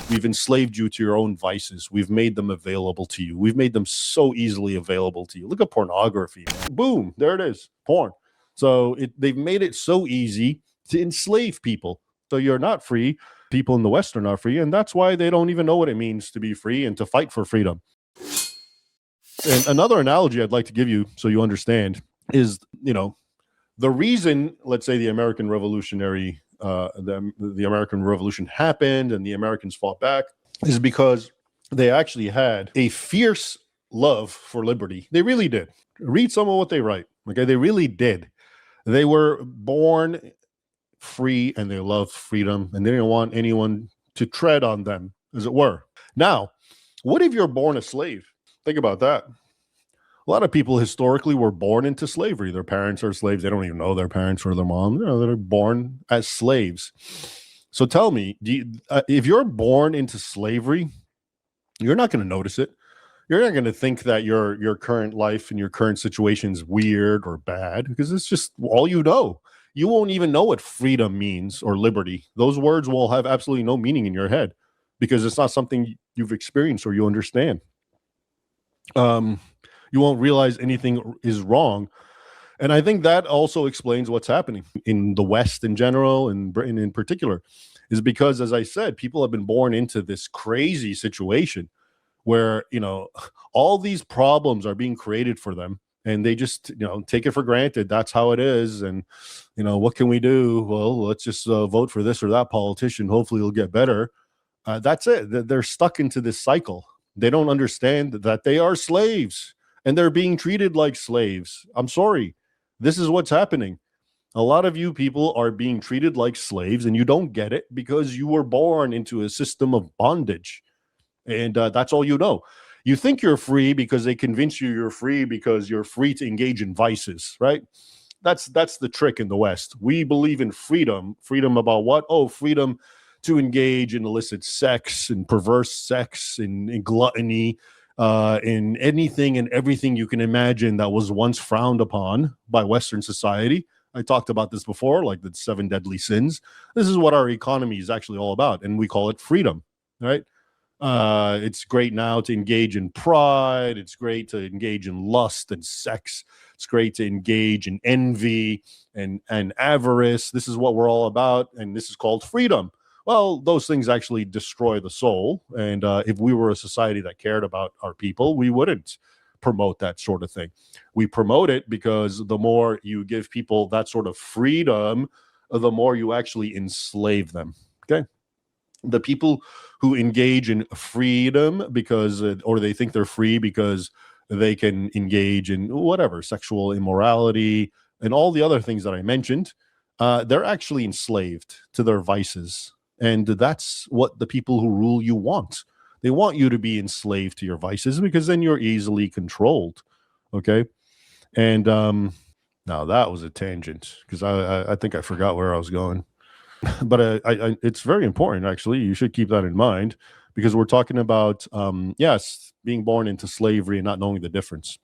We've enslaved you to your own vices. We've made them available to you. We've made them so easily available to you. Look at pornography, man. Boom, there it is, porn. So they've made it so easy to enslave people. So you're not free. People in the West are not free. And that's why they don't even know what it means to be free and to fight for freedom. And another analogy I'd like to give you so you understand is, the reason, let's say, the American American Revolution happened and the Americans fought back is because they actually had a fierce love for liberty. They really did. Read some of what they write. Okay, they really did. They were born free and they loved freedom and they didn't want anyone to tread on them, as it were. Now, what if you're born a slave? Think about that. A lot of people historically were born into slavery. Their parents are slaves. They don't even know their parents or their mom. They're born as slaves. So tell me, if you're born into slavery, you're not going to notice it. You're not going to think that your current life and your current situation is weird or bad because it's just all you know. You won't even know what freedom means or liberty. Those words will have absolutely no meaning in your head because it's not something you've experienced or you understand. You won't realize anything is wrong. And I think that also explains what's happening in the West in general and Britain in particular, is because, as I said, people have been born into this crazy situation where, all these problems are being created for them and they just, take it for granted. That's how it is. And, what can we do? Well, let's just vote for this or that politician. Hopefully it'll get better. That's it. They're stuck into this cycle. They don't understand that they are slaves and they're being treated like slaves. I'm sorry. This is what's happening. A lot of you people are being treated like slaves and you don't get it because you were born into a system of bondage. And that's all you know. You think you're free because they convince you you're free because you're free to engage in vices, right? That's the trick in the West. We believe in freedom. Freedom about what? Oh, freedom to engage in illicit sex and perverse sex and gluttony, in anything and everything you can imagine that was once frowned upon by Western society. I talked about this before, like the 7 deadly sins. This is what our economy is actually all about, and we call it freedom, right? It's great now to engage in pride. It's great to engage in lust and sex. It's great to engage in envy and avarice. This is what we're all about, and this is called freedom. Well, those things actually destroy the soul. And if we were a society that cared about our people, we wouldn't promote that sort of thing. We promote it because the more you give people that sort of freedom, the more you actually enslave them. Okay. The people who engage in freedom because, or they think they're free because they can engage in whatever, sexual immorality and all the other things that I mentioned, they're actually enslaved to their vices. And that's what the people who rule you want. They want you to be enslaved to your vices because then you're easily controlled. Okay. And now that was a tangent because I think I forgot where I was going. But it's very important, actually. You should keep that in mind because we're talking about, yes, being born into slavery and not knowing the difference.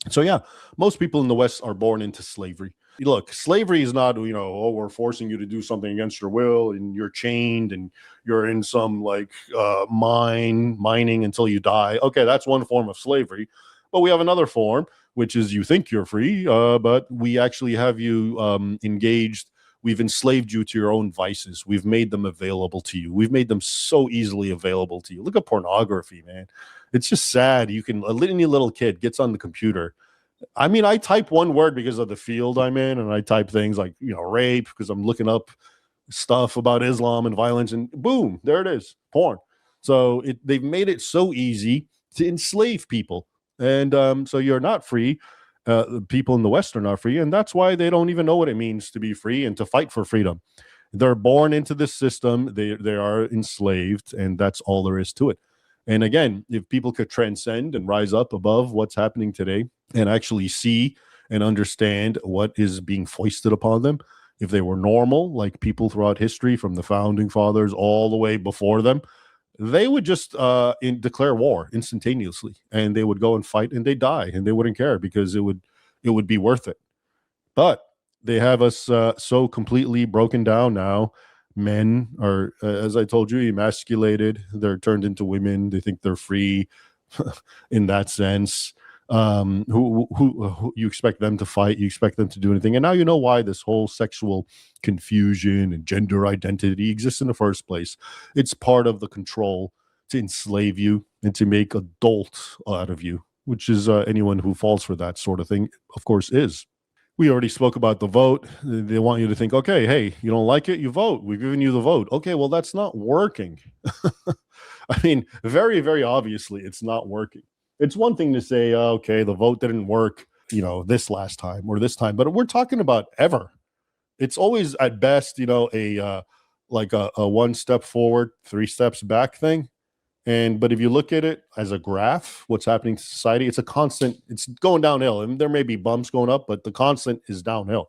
So, yeah, most people in the West are born into slavery. Look, slavery is not, oh, we're forcing you to do something against your will and you're chained and you're in some mining until you die. Okay, that's one form of slavery. But we have another form, which is you think you're free, but we actually have you engaged. We've enslaved you to your own vices. We've made them available to you. We've made them so easily available to you. Look at pornography, man. It's just sad. Any little kid gets on the computer. I mean, I type one word because of the field I'm in, and I type things like, rape, because I'm looking up stuff about Islam and violence, and boom, there it is, porn. So they've made it so easy to enslave people. And so you're not free. People in the West are not free, and that's why they don't even know what it means to be free and to fight for freedom. They're born into this system. They are enslaved, and that's all there is to it. And again, if people could transcend and rise up above what's happening today and actually see and understand what is being foisted upon them, if they were normal, like people throughout history, from the founding fathers all the way before them, they would just declare war instantaneously, and they would go and fight, and they die, and they wouldn't care because it would be worth it. But they have us so completely broken down now men are, as I told you, emasculated. They're turned into women. They think they're free in that sense. Who you expect them to fight? You expect them to do anything, and now you know why this whole sexual confusion and gender identity exists in the first place. It's part of the control to enslave you and to make adult out of you, which is anyone who falls for that sort of thing, of course, is. We already spoke about the vote. They want you to think, okay, hey, you don't like it, you vote. We've given you the vote. Okay, well, that's not working. I mean, very, very obviously, it's not working. It's one thing to say, okay, the vote didn't work, this last time or this time, but we're talking about ever. It's always at best, a like a one step forward, three steps back thing. And but if you look at it as a graph, what's happening to society, it's a constant, it's going downhill. And there may be bumps going up, but the constant is downhill.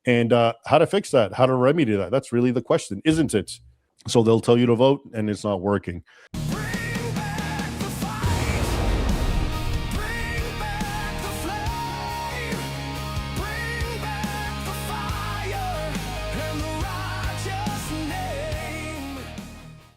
And how to fix that, how to remedy that, that's really the question, isn't it? So they'll tell you to vote and it's not working.